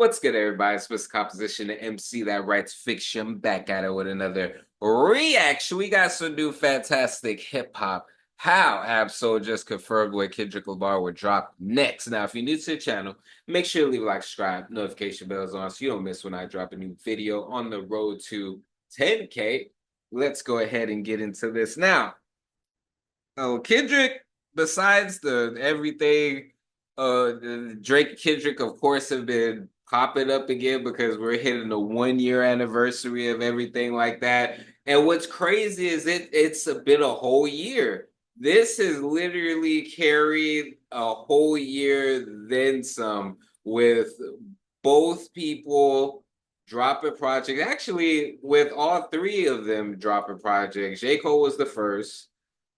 What's good, everybody? It's Mr. Composition, the MC that writes fiction, back at it with another reaction. We got some new fantastic hip hop. How Absol just confirmed what Kendrick Lamar would drop next. Now, if you're new to the channel, make sure to leave a like, subscribe, notification bells on so you don't miss when I drop a new video on the road to 10K. Let's go ahead and get into this now. Oh, Kendrick, besides the everything, Drake Kendrick, of course, have been popping up again because we're hitting the 1 year anniversary of everything like that. And what's crazy is it's been a whole year. This has literally carried a whole year, then some, with both people dropping projects. Actually, with all three of them dropping projects. J. Cole was the first.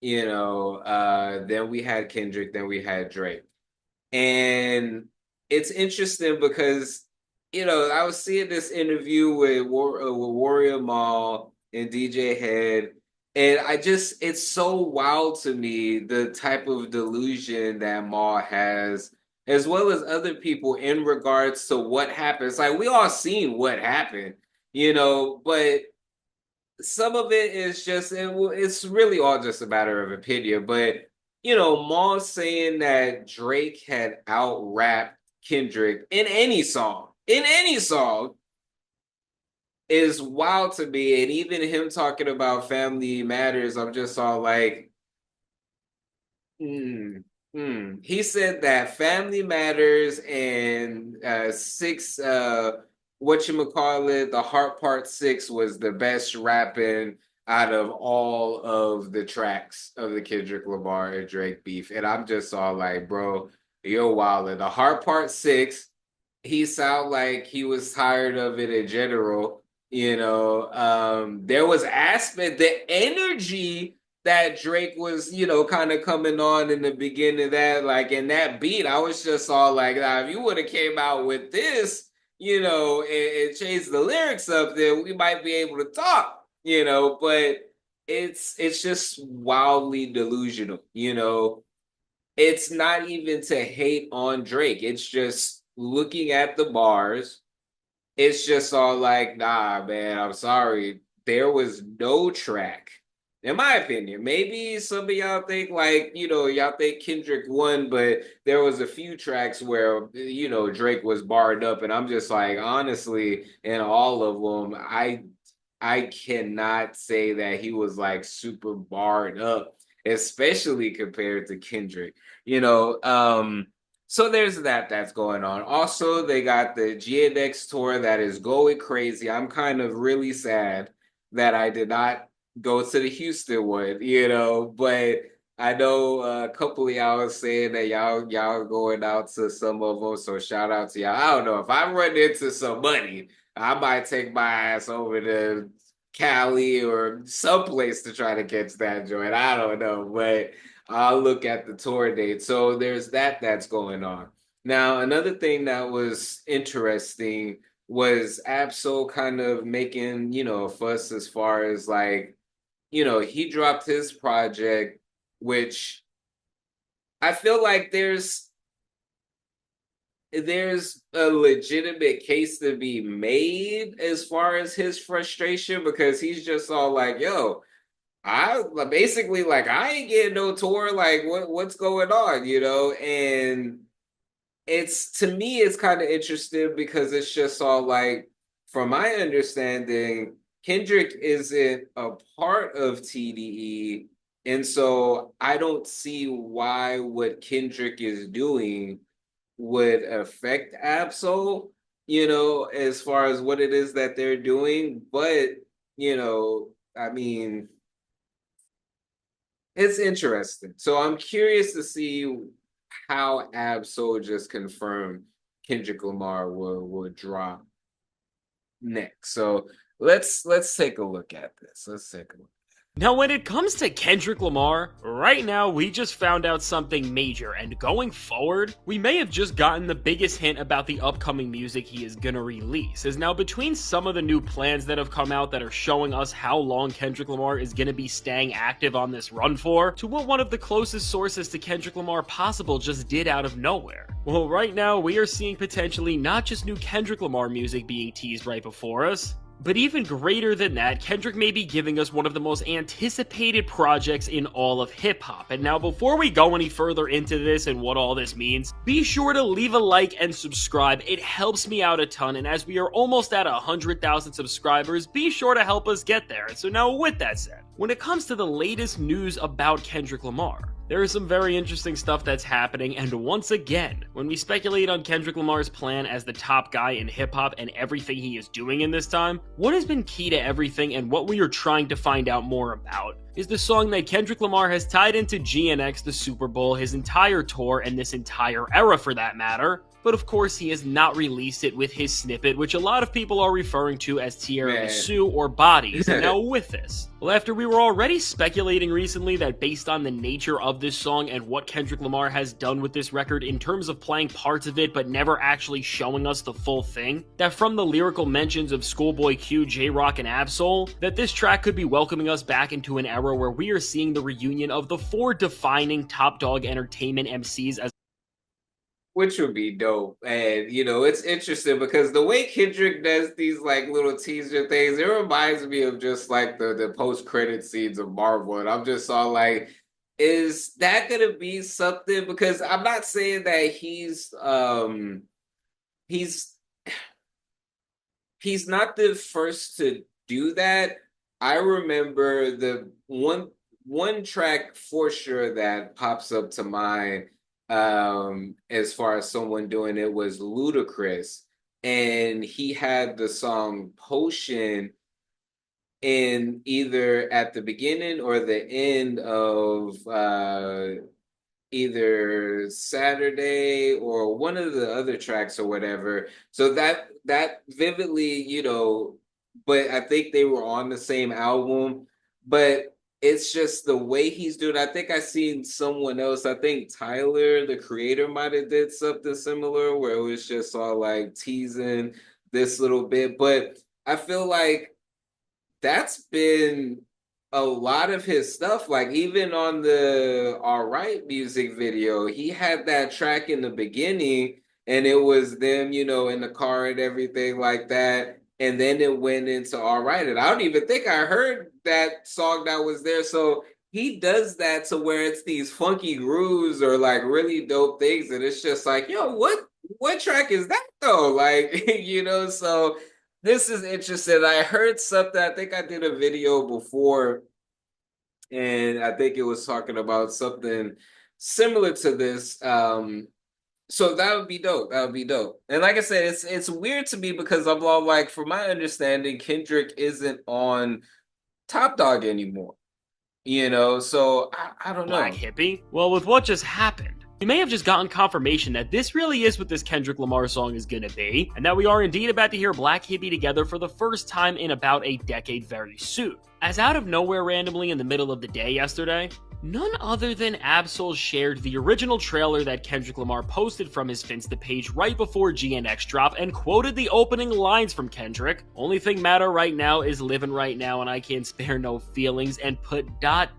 Then we had Kendrick, then we had Drake. And it's interesting because, I was seeing this interview with Warrior Mall and DJ Head, and it's so wild to me the type of delusion that Maul has, as well as other people in regards to what happens. Like, we all seen what happened, but some of it is just it's really all just a matter of opinion. But Maul saying that Drake had out rapped Kendrick in any song is wild to me. And even him talking about family matters, I'm just all like, hmm. He said that Family Matters and six whatchamacallit, the Heart Part 6 was the best rapping out of all of the tracks of the Kendrick Lamar and Drake beef. And I'm just all like, bro, you're wildin'. The Heart Part 6, he sound like he was tired of it in general. There was aspect, the energy that Drake was, kind of coming on in the beginning of that, like in that beat, I was just all like, if you would have came out with this, and changed the lyrics up, then we might be able to talk, but it's just wildly delusional. It's not even to hate on Drake. It's just looking at the bars. It's just all like, nah, man, I'm sorry. There was no track, in my opinion. Maybe some of y'all think like, y'all think Kendrick won, but there was a few tracks where, Drake was barred up, and I'm just like, honestly, in all of them, I cannot say that he was like super barred up, especially compared to Kendrick. So there's that's going on. Also, they got the GNX tour that is going crazy. I'm kind of really sad that I did not go to the Houston one, but I know a couple of y'all was saying that y'all going out to some of them. So shout out to y'all. I don't know if I run into some money, I might take my ass over to Cali or someplace to try to catch that joint. I don't know, but I'll look at the tour date. So there's that's going on. Now, another thing that was interesting was Absol kind of making, a fuss as far as like, he dropped his project, which I feel like there's a legitimate case to be made as far as his frustration because he's just all like, yo, I basically like I ain't getting no tour. Like what's going on, And it's to me it's kind of interesting because it's just all like, from my understanding, Kendrick isn't a part of TDE, and so I don't see why what Kendrick is doing would affect Absol, as far as what it is that they're doing. But, I mean, it's interesting. So I'm curious to see how Absol just confirmed Kendrick Lamar will drop next. So let's take a look at this. Let's take a look. Now, when it comes to Kendrick Lamar, right now we just found out something major, and going forward, we may have just gotten the biggest hint about the upcoming music he is gonna release. As now, between some of the new plans that have come out that are showing us how long Kendrick Lamar is gonna be staying active on this run for, to what one of the closest sources to Kendrick Lamar possible just did out of nowhere. Well, right now we are seeing potentially not just new Kendrick Lamar music being teased right before us, but even greater than that, Kendrick may be giving us one of the most anticipated projects in all of hip-hop. And now, before we go any further into this and what all this means, be sure to leave a like and subscribe. It helps me out a ton, and as we are almost at 100,000 subscribers, be sure to help us get there. And so now, with that said, when it comes to the latest news about Kendrick Lamar, there is some very interesting stuff that's happening, and once again, when we speculate on Kendrick Lamar's plan as the top guy in hip-hop and everything he is doing in this time, what has been key to everything and what we are trying to find out more about is the song that Kendrick Lamar has tied into GNX, the Super Bowl, his entire tour, and this entire era for that matter. But of course, he has not released it with his snippet, which a lot of people are referring to as Tiramisu or Bodies. And now with this, well, after we were already speculating recently that based on the nature of this song and what Kendrick Lamar has done with this record in terms of playing parts of it but never actually showing us the full thing, that from the lyrical mentions of Schoolboy Q, J-Rock, and Ab-Soul, that this track could be welcoming us back into an era where we are seeing the reunion of the four defining Top Dog Entertainment MCs as Which would be dope. And it's interesting because the way Kendrick does these like little teaser things, it reminds me of just like the post-credit scenes of Marvel. And I'm just all like, is that gonna be something? Because I'm not saying that he's not the first to do that. I remember the one track for sure that pops up to mind as far as someone doing it was Ludacris, and he had the song Potion in either at the beginning or the end of either Saturday or one of the other tracks or whatever. So that vividly, but I think they were on the same album. But it's just the way he's doing. I think I seen someone else. I think Tyler, the creator, might have did something similar where it was just all like teasing this little bit. But I feel like that's been a lot of his stuff. Like even on the All Right music video, he had that track in the beginning, and it was them, in the car and everything like that. And then it went into All Right. And I don't even think I heard that song that was there. So he does that to where it's these funky grooves or like really dope things. And it's just like, yo, what track is that though? Like, so this is interesting. I heard something, I think I did a video before, and I think it was talking about something similar to this. So that would be dope. That would be dope. And like I said, it's weird to me because I'm all like, from my understanding, Kendrick isn't on Top Dog anymore. So I don't know. Black Hippy? Well, with what just happened, we may have just gotten confirmation that this really is what this Kendrick Lamar song is gonna be, and that we are indeed about to hear Black Hippy together for the first time in about a decade very soon. As out of nowhere randomly in the middle of the day yesterday, none other than Ab-Soul shared the original trailer that Kendrick Lamar posted from his Finsta page right before GNX drop and quoted the opening lines from Kendrick. Only thing matter right now is living right now and I can't spare no feelings, and put ... at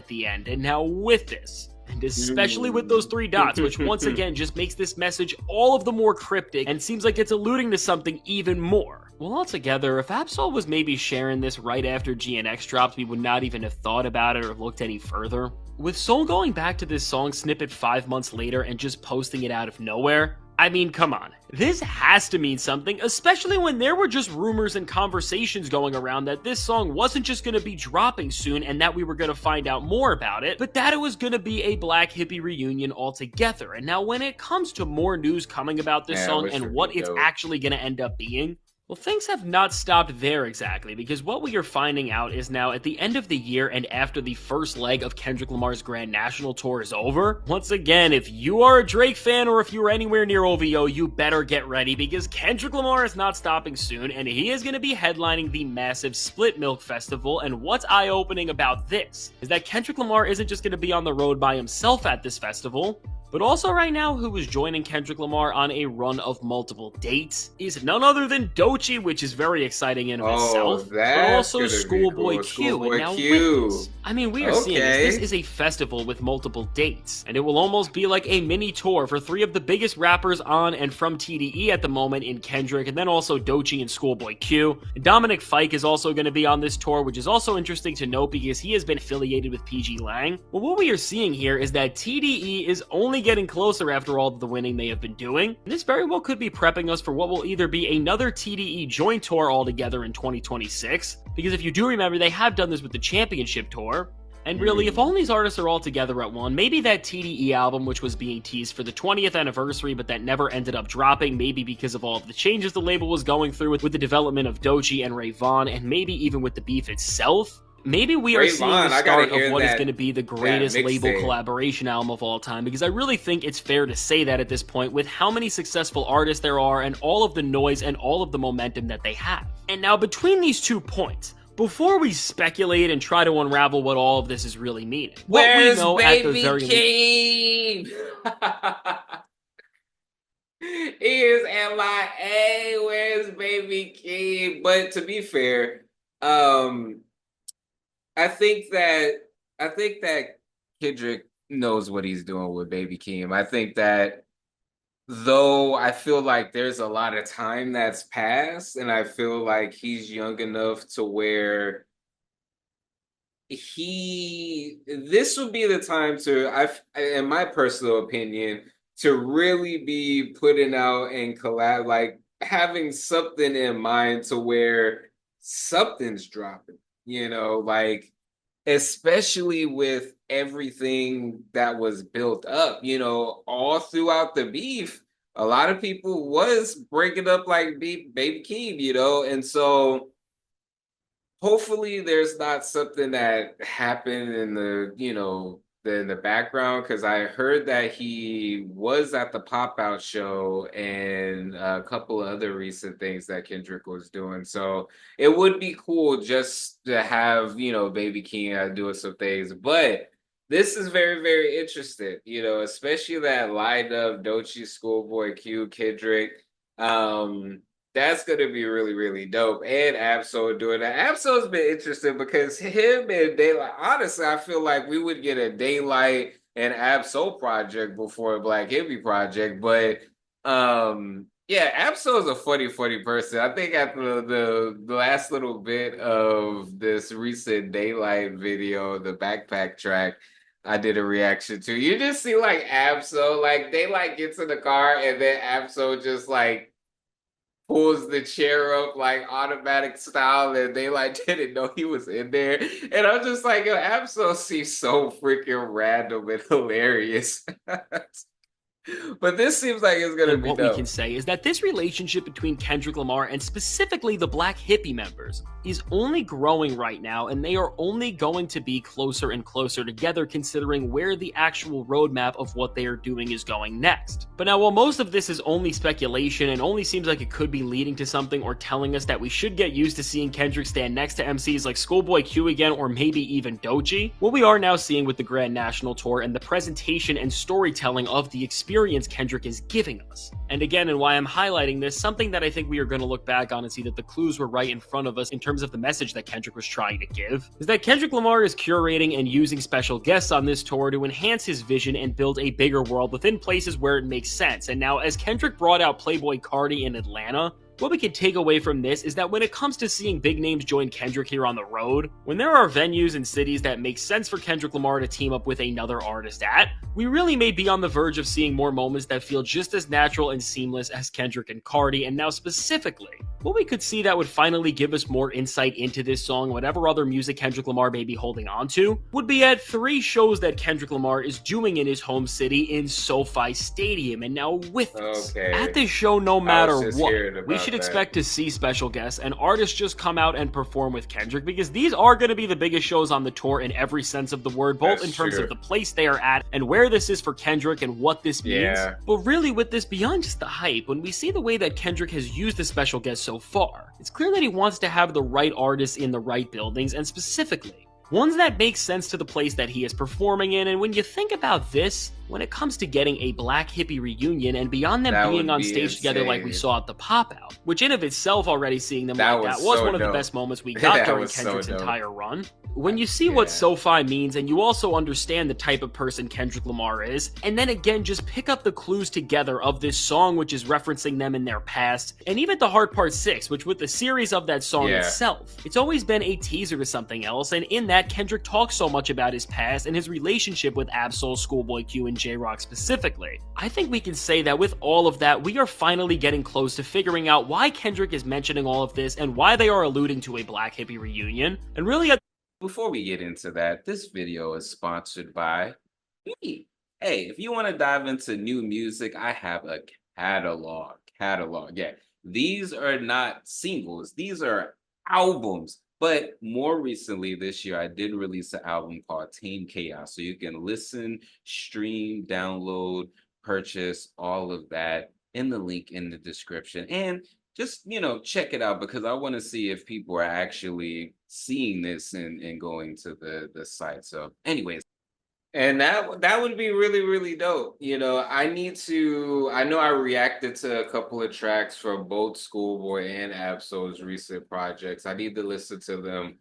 the end. And now with this, and especially with those 3 dots, which once again just makes this message all of the more cryptic and seems like it's alluding to something even more. Well, altogether, if Ab-Soul was maybe sharing this right after GNX dropped, we would not even have thought about it or looked any further. With Soul going back to this song snippet 5 months later and just posting it out of nowhere, I mean, come on. This has to mean something, especially when there were just rumors and conversations going around that this song wasn't just going to be dropping soon and that we were going to find out more about it, but that it was going to be a Black Hippy reunion altogether. And now when it comes to more news coming about this song and what it's actually going to end up being, Well, things have not stopped there exactly, because what we are finding out is now at the end of the year and after the first leg of Kendrick Lamar's Grand National Tour is over, once again, if you are a Drake fan or if you are anywhere near OVO, you better get ready, because Kendrick Lamar is not stopping soon, and he is going to be headlining the massive Split Milk Festival. And what's eye-opening about this is that Kendrick Lamar isn't just going to be on the road by himself at this festival, but also right now, who is joining Kendrick Lamar on a run of multiple dates is none other than Doechii, which is very exciting in itself, but also Schoolboy cool. Q. Schoolboy And now Q. with this, I mean, we are seeing this is a festival with multiple dates, and it will almost be like a mini tour for three of the biggest rappers on and from TDE at the moment in Kendrick, and then also Doechii and Schoolboy Q. And Dominic Fike is also going to be on this tour, which is also interesting to note because he has been affiliated with PG Lang. Well, what we are seeing here is that TDE is only getting closer after all of the winning they have been doing. And this very well could be prepping us for what will either be another TDE joint tour altogether in 2026, because if you do remember, they have done this with the Championship Tour. And really, if all these artists are all together at one, maybe that TDE album, which was being teased for the 20th anniversary, but that never ended up dropping, maybe because of all of the changes the label was going through with the development of Doechii and Ray Vaughn, and maybe even with the beef itself. Maybe we are seeing the start of what is going to be the greatest label collaboration album of all time, because I really think it's fair to say that at this point, with how many successful artists there are and all of the noise and all of the momentum that they have. And now between these 2 points, before we speculate and try to unravel what all of this is really meaning, where's Baby Keem? He is MIA. Where's Baby Keem? But to be fair, I think that Kendrick knows what he's doing with Baby Keem. I think that though I feel like there's a lot of time that's passed, and I feel like he's young enough to where this would be the time to, in my personal opinion, to really be putting out and collab, like having something in mind to where something's dropping. Like, especially with everything that was built up, all throughout the beef, a lot of people was breaking up like Baby Keem, and so hopefully there's not something that happened in the background, because I heard that he was at the Pop Out show and a couple of other recent things that Kendrick was doing. So it would be cool just to have, Baby Keem doing some things. But this is very, very interesting, especially that lineup, Doechii, Schoolboy Q, Kendrick. That's going to be really, really dope. And Absol doing that. Absol's been interesting because him and Daylight, honestly, I feel like we would get a Daylight and Absol project before a Black Hippy project. But yeah, Absol is a funny person. I think at the last little bit of this recent Daylight video, the backpack track, I did a reaction to. You just see like Absol, like Daylight gets in the car and then Absol just like pulls the chair up like automatic style, and they like didn't know he was in there. And I'm just like, yo, Absol seems so freaking random and hilarious. But this seems like it's going to be what dope. We can say is that this relationship between Kendrick Lamar and specifically the Black Hippy members is only growing right now, and they are only going to be closer and closer together considering where the actual roadmap of what they are doing is going next. But now, while most of this is only speculation and only seems like it could be leading to something or telling us that we should get used to seeing Kendrick stand next to MCs like Schoolboy Q again or maybe even Doechii, what we are now seeing with the Grand National Tour and the presentation and storytelling of the experience Kendrick is giving us. And again, and why I'm highlighting this, something that I think we are going to look back on and see that the clues were right in front of us in terms of the message that Kendrick was trying to give, is that Kendrick Lamar is curating and using special guests on this tour to enhance his vision and build a bigger world within places where it makes sense. And now, as Kendrick brought out Playboi Carti in Atlanta, what we can take away from this is that when it comes to seeing big names join Kendrick here on the road, when there are venues and cities that make sense for Kendrick Lamar to team up with another artist at, we really may be on the verge of seeing more moments that feel just as natural and seamless as Kendrick and Carti. And now specifically, What we could see that would finally give us more insight into this song, whatever other music Kendrick Lamar may be holding on to, would be at 3 shows that Kendrick Lamar is doing in his home city in SoFi Stadium. And now with this, at Okay. this show, no I was matter just what, hearing we should about that. expect to see special guests and artists just come out and perform with Kendrick, because these are going to be the biggest shows on the tour in every sense of the word, both in That's terms of true. the place they are at and where this is for Kendrick and what this means. Yeah. But really, with this, beyond just the hype, when we see the way that Kendrick has used the special guests so far, it's clear that he wants to have the right artists in the right buildings, and specifically, ones that make sense to the place that he is performing in. And when you think about this, when it comes to getting a Black Hippy reunion and beyond them That being would on be stage together like we insane. saw at the Pop Out, which in of itself already seeing them That like was that was so one of the dope. best moments we got That during was so Kendrick's dope. entire run. When you see what Yeah. SoFi means and you also understand the type of person Kendrick Lamar is, and then again just pick up the clues together of this song which is referencing them in their past, and even the Hard Part 6, which with the series of that song Yeah. itself, it's always been a teaser to something else, and in that Kendrick talks so much about his past and his relationship with Absol, Schoolboy Q, and J-Rock specifically. I think we can say that with all of that, we are finally getting close to figuring out why Kendrick is mentioning all of this and why they are alluding to a Black Hippy reunion, and really Before we get into that, this video is sponsored by me. Hey, if you want to dive into new music, I have a catalog. Catalog. Yeah. These are not singles, these are albums. But more recently this year, I did release an album called Tame Chaos. So you can listen, stream, download, purchase all of that in the link in the description. And just check it out, because I want to see if people are actually seeing this and going to the site. So anyways, and that would be really, really dope. I know I reacted to a couple of tracks from both Schoolboy and Absol's recent projects. I need to listen to them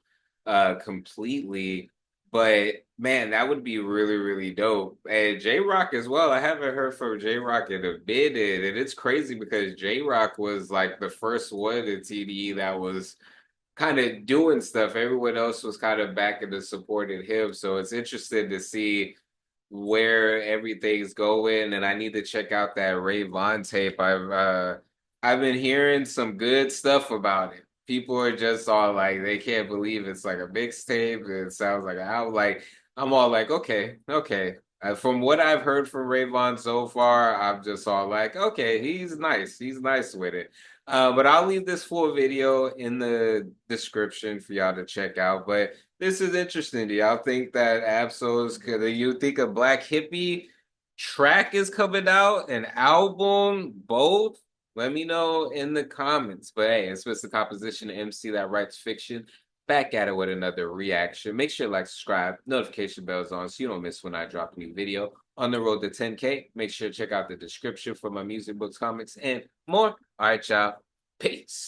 completely. But man, that would be really, really dope. And J Rock as well. I haven't heard from J Rock in a minute. And it's crazy because J Rock was like the first one in TDE that was kind of doing stuff. Everyone else was kind of backing and supporting him. So it's interesting to see where everything's going. And I need to check out that Ray Vaughn tape. I've been hearing some good stuff about it. People are just all like they can't believe it's like a mixtape. It sounds like an album. Like I'm all like, okay, okay. From what I've heard from Ray Vaughn so far, I'm just all like, okay, he's nice. He's nice with it. But I'll leave this full video in the description for y'all to check out. But this is interesting. Do y'all think that Absol's, do you think a Black Hippie track is coming out, an album, both? Let me know in the comments. But hey, it's Mr. Composition MC that writes fiction. Back at it with another reaction. Make sure to like, subscribe, notification bells on so you don't miss when I drop a new video. On the road to 10K, make sure to check out the description for my music, books, comics, and more. All right, y'all. Peace.